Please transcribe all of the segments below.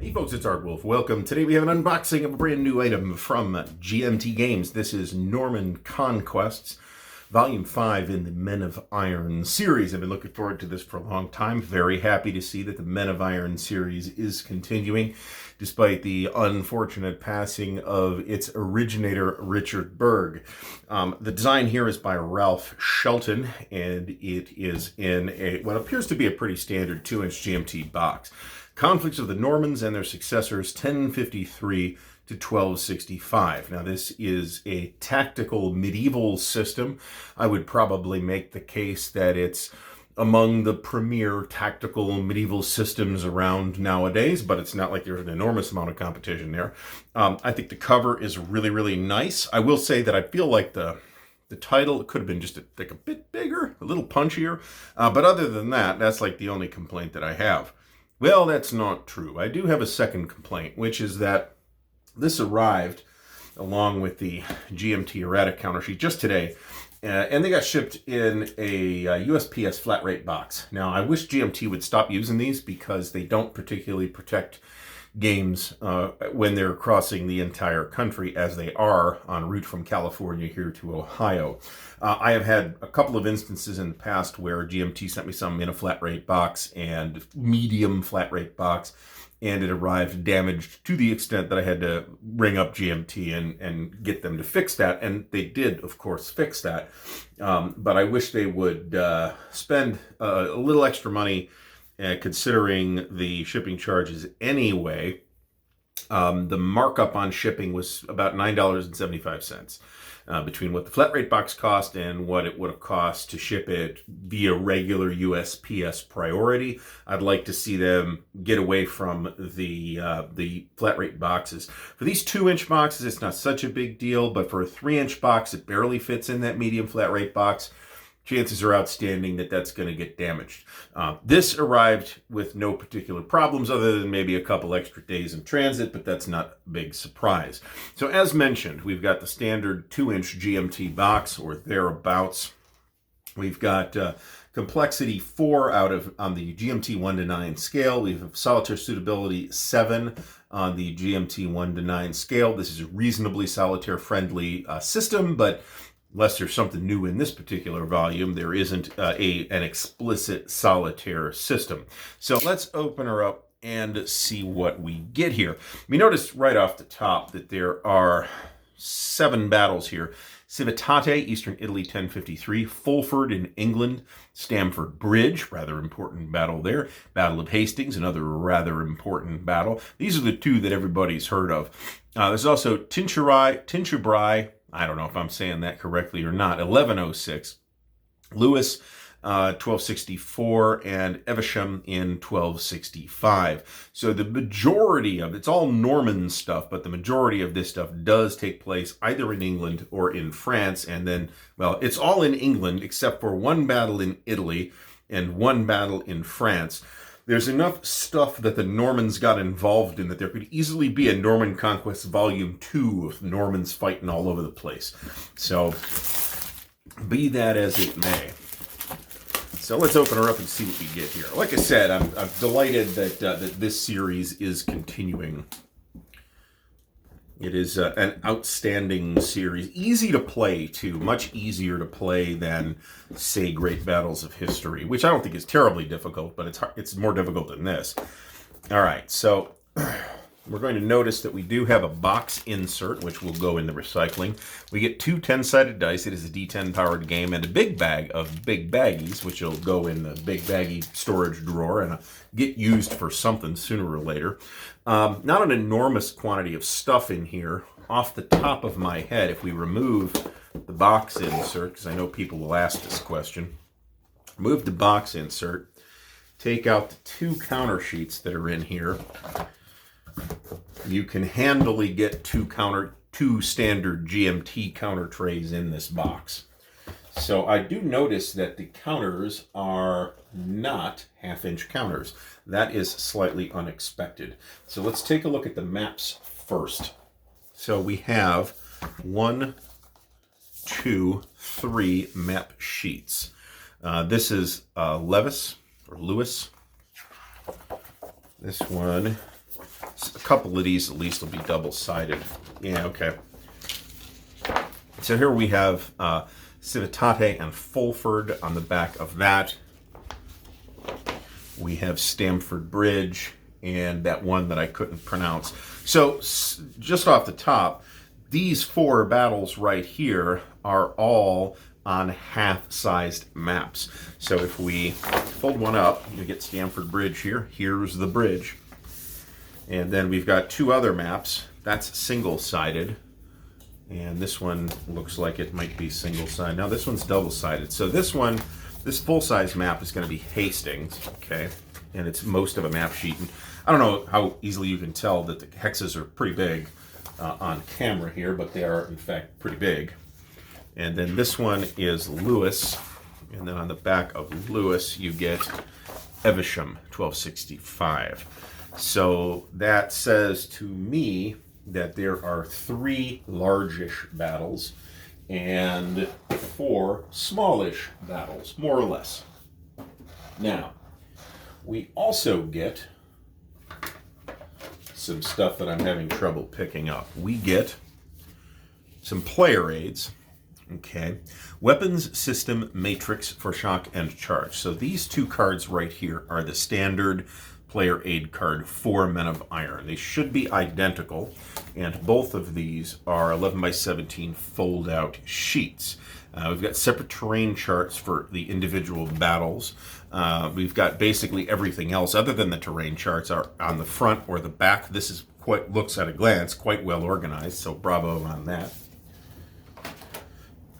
Hey folks, it's Ardwulf. Welcome. Today we have an unboxing of a brand new item from GMT Games. This is Norman Conquests, Volume 5 in the Men of Iron series. I've been looking forward to this for a long time. Very happy to see that the Men of Iron series is continuing, despite the unfortunate passing of its originator, Richard Berg. The design here is by Ralph Shelton, and it is in what appears to be a pretty standard 2-inch GMT box. Conflicts of the Normans and their successors, 1053 to 1265. Now, this is a tactical medieval system. I would probably make the case that it's among the premier tactical medieval systems around nowadays, but it's not like there's an enormous amount of competition there. I think the cover is really, really nice. I will say that I feel like the title could have been just a bit bigger, a little punchier. But other than that, that's like the only complaint that I have. Well, that's not true. I do have a second complaint, which is that this arrived along with the GMT errata counter sheet just today, and they got shipped in a USPS flat rate box. Now, I wish GMT would stop using these because they don't particularly protect games when they're crossing the entire country, as they are en route from California here to Ohio. I have had a couple of instances in the past where GMT sent me some in a flat rate box and medium flat rate box, and it arrived damaged to the extent that I had to ring up GMT and get them to fix that. And they did, of course, fix that. But I wish they would spend a little extra money considering the shipping charges anyway. The markup on shipping was about $9.75 between what the flat rate box cost and what it would have cost to ship it via regular USPS priority. I'd like to see them get away from the flat rate boxes. For these 2-inch boxes, it's not such a big deal, but for a 3-inch box, it barely fits in that medium flat rate box. Chances are outstanding that that's going to get damaged. This arrived with no particular problems other than maybe a couple extra days in transit, but that's not a big surprise. So as mentioned, we've got the standard 2-inch GMT box or thereabouts. We've got complexity 4 on the GMT 1 to 9 scale. We have solitaire suitability 7 on the GMT 1 to 9 scale. This is a reasonably solitaire friendly system, but unless there's something new in this particular volume, there isn't an explicit solitaire system. So let's open her up and see what we get here. We notice right off the top that there are 7 battles here. Civitate, Eastern Italy, 1053. Fulford in England. Stamford Bridge, rather important battle there. Battle of Hastings, another rather important battle. These are the 2 that everybody's heard of. There's also Tinchebrai, I don't know if I'm saying that correctly or not, 1106. Lewis, 1264, and Evesham in 1265. So the majority of it's all Norman stuff, but the majority of this stuff does take place either in England or in France. And then, well, it's all in England except for 1 battle in Italy and 1 battle in France. There's enough stuff that the Normans got involved in that there could easily be a Norman Conquest Volume 2 of Normans fighting all over the place. So, be that as it may. So let's open her up and see what we get here. Like I said, I'm delighted that this series is continuing. It is an outstanding series. Easy to play, too. Much easier to play than, say, Great Battles of History, which I don't think is terribly difficult, but it's more difficult than this. All right, so we're going to notice that we do have a box insert, which will go in the recycling. We get 2 10-sided dice. It is a D10-powered game, and a big bag of big baggies, which will go in the big baggie storage drawer and get used for something sooner or later. Not an enormous quantity of stuff in here. Off the top of my head, if we remove the box insert, because I know people will ask this question, remove the box insert, take out the 2 counter sheets that are in here. You can handily get 2 standard GMT counter trays in this box. So I do notice that the counters are not half-inch counters. That is slightly unexpected. So let's take a look at the maps first. So we have 1, 2, 3 map sheets. This is Lewis. This one A couple of these at least will be double-sided. Yeah, okay. So here we have Civitate and Fulford on the back of that. We have Stamford Bridge and that one that I couldn't pronounce. So just off the top, these 4 battles right here are all on half-sized maps. So if we fold one up, you get Stamford Bridge here. Here's the bridge. And then we've got 2 other maps. That's single-sided. And this one looks like it might be single-sided. Now this one's double-sided. So this one, this full-size map is going to be Hastings, okay? And it's most of a map sheet. And I don't know how easily you can tell that the hexes are pretty big on camera here, but they are in fact pretty big. And then this one is Lewis. And then on the back of Lewis, you get Evesham, 1265. So that says to me that there are 3 largish battles and 4 smallish battles, more or less. Now, we also get some stuff that I'm having trouble picking up. We get some player aids, okay? Weapons System Matrix for Shock and Charge. So these 2 cards right here are the standard player aid card for Men of Iron. They should be identical, and both of these are 11 by 17 fold-out sheets. We've got separate terrain charts for the individual battles. We've got basically everything else other than the terrain charts are on the front or the back. This is quite, looks at a glance, quite well organized, so bravo on that.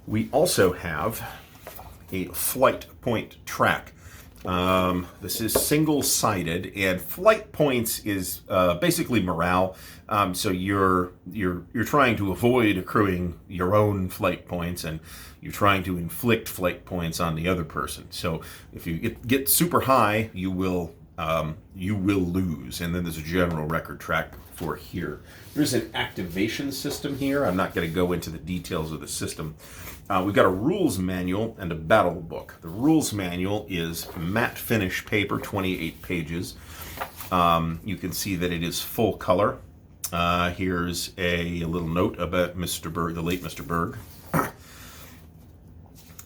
We also have a flight point track. This is single-sided, and flight points is basically morale. So you're trying to avoid accruing your own flight points, and you're trying to inflict flight points on the other person. So if you get super high, you will lose. And then there's a general record track for here. There's an activation system here. I'm not going to go into the details of the system. We've got a rules manual and a battle book. The rules manual is matte finish paper, 28 pages. You can see that it is full color. Here's a little note about Mr. Berg, the late Mr. Berg.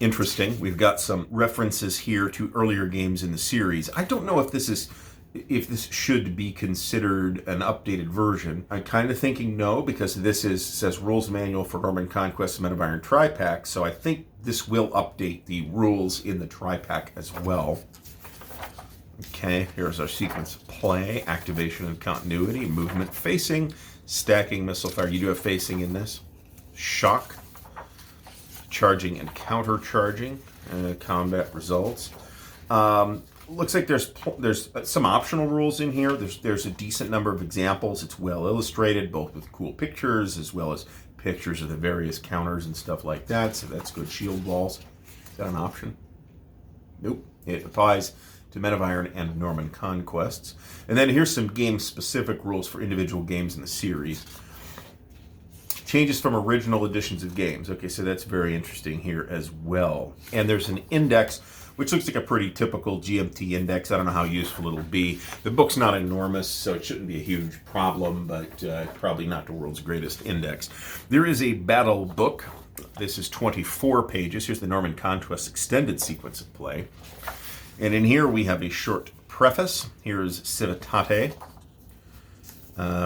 Interesting. We've got some references here to earlier games in the series. I don't know if this should be considered an updated version. I'm kind of thinking no, because this says Rules Manual for Norman Conquests Men of Iron Tri-Pack, so I think this will update the rules in the Tri-Pack as well. Okay, here's our sequence of play, activation and continuity, movement, facing, stacking, missile fire. You do have facing in this. Shock, charging and counter-charging, combat results. Looks like there's some optional rules in here. There's a decent number of examples. It's well illustrated, both with cool pictures as well as pictures of the various counters and stuff like that. So that's good. Shield walls. Is that an option? Nope. It applies to Men of Iron and Norman Conquests. And then here's some game-specific rules for individual games in the series. Changes from original editions of games. Okay, so that's very interesting here as well. And there's an index, which looks like a pretty typical GMT index. I don't know how useful it'll be. The book's not enormous, so it shouldn't be a huge problem, but probably not the world's greatest index. There is a battle book. This is 24 pages. Here's the Norman Conquest extended sequence of play. And in here we have a short preface. Here's Civitate.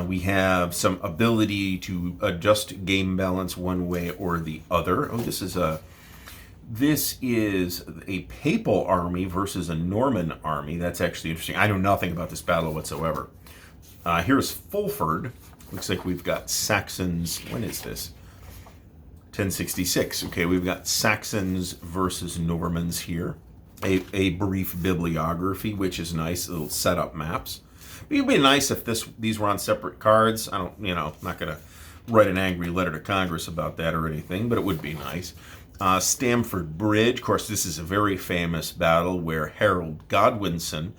We have some ability to adjust game balance one way or the other. Oh, this is a papal army versus a Norman army. That's actually interesting. I know nothing about this battle whatsoever. Here's Fulford. Looks like we've got Saxons. When is this? 1066. Okay, we've got Saxons versus Normans here. A brief bibliography, which is nice. Little setup maps. It would be nice if these were on separate cards. I'm not going to write an angry letter to Congress about that or anything, but it would be nice. Stamford Bridge. Of course, this is a very famous battle where Harold Godwinson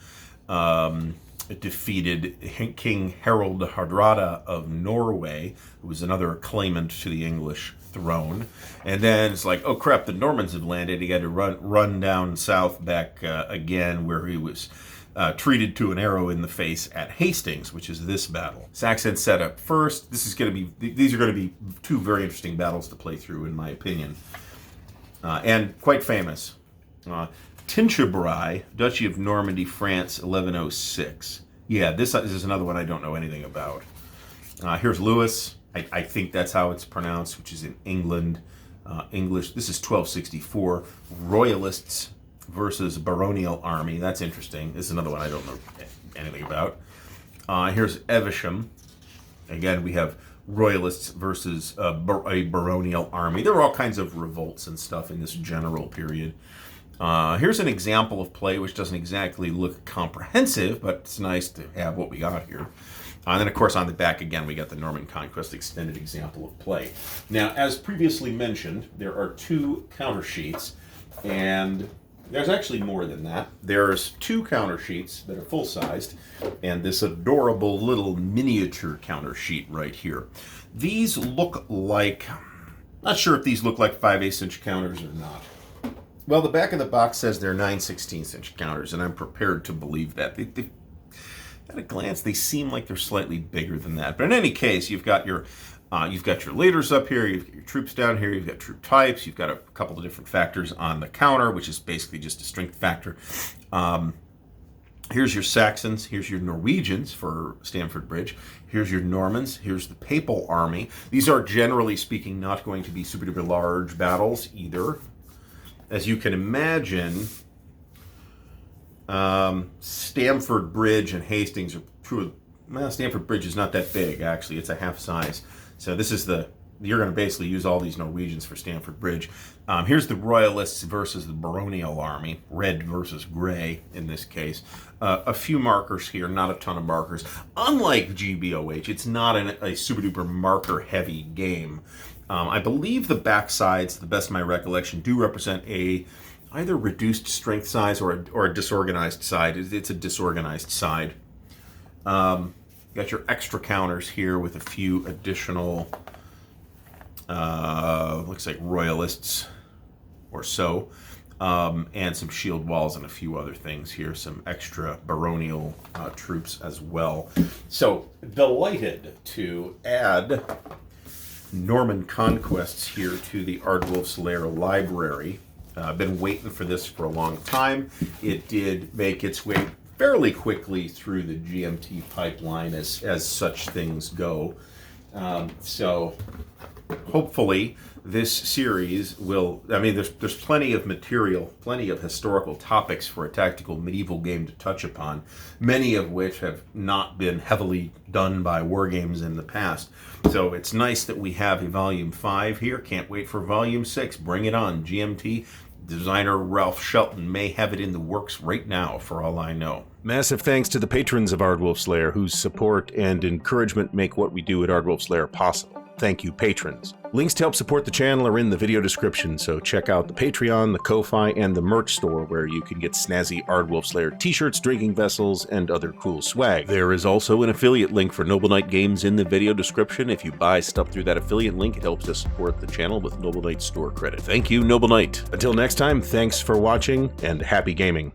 defeated King Harold Hardrada of Norway, who was another claimant to the English throne. And then it's like, oh crap, the Normans have landed. He had to run down south back again, where he was treated to an arrow in the face at Hastings, which is this battle. Saxons set up first. These are going to be two very interesting battles to play through, in my opinion, and quite famous. Tinchebrai, Duchy of Normandy, France, 1106. Yeah, this is another one I don't know anything about. Here's Lewis. I think that's how it's pronounced, which is in England. English. This is 1264. Royalists versus baronial army. That's interesting. This is another one I don't know anything about. Here's Evesham. Again, we have royalists versus a baronial army. There were all kinds of revolts and stuff in this general period. Here's an example of play which doesn't exactly look comprehensive, but it's nice to have what we got here. And then, of course, on the back, again, we got the Norman Conquest extended example of play. Now, as previously mentioned, there are two counter sheets, and there's actually more than that. There's two counter sheets that are full-sized, and this adorable little miniature counter sheet right here. These look like, not sure if these look like 5/8 inch counters or not. Well, the back of the box says they're 9/16 inch counters, and I'm prepared to believe that. At a glance, they seem like they're slightly bigger than that. But in any case, you've got your leaders up here, you've got your troops down here, you've got troop types, you've got a couple of different factors on the counter, which is basically just a strength factor. Here's your Saxons, here's your Norwegians for Stamford Bridge, here's your Normans, here's the Papal army. These are, generally speaking, not going to be super duper large battles either. As you can imagine, Stamford Bridge and Hastings are true. Well, Stamford Bridge is not that big, actually. It's a half size. So this is you're going to basically use all these Norwegians for Stamford Bridge. Here's the Royalists versus the baronial army, red versus gray in this case. A few markers here, not a ton of markers. Unlike GBOH, it's not a super duper marker heavy game. I believe the back sides, to the best of my recollection, do represent either reduced strength size or a disorganized side. It's a disorganized side. Got your extra counters here with a few additional, looks like royalists or so, and some shield walls and a few other things here, some extra baronial troops as well. So, delighted to add Norman Conquests here to the Ardwulf's Lair library. I've been waiting for this for a long time. It did make its way fairly quickly through the GMT pipeline as such things go. So hopefully this series will, I mean, there's plenty of material, plenty of historical topics for a tactical medieval game to touch upon, many of which have not been heavily done by war games in the past. So it's nice that we have a Volume 5 here. Can't wait for Volume 6. Bring it on. GMT designer Ralph Shelton may have it in the works right now, for all I know. Massive thanks to the patrons of Ardwulf's Lair, whose support and encouragement make what we do at Ardwulf's Lair possible. Thank you, patrons. Links to help support the channel are in the video description, so check out the Patreon, the Ko-Fi, and the merch store, where you can get snazzy Ardwulf's Lair t-shirts, drinking vessels, and other cool swag. There is also an affiliate link for Noble Knight Games in the video description. If you buy stuff through that affiliate link, it helps us support the channel with Noble Knight store credit. Thank you, Noble Knight. Until next time, thanks for watching, and happy gaming.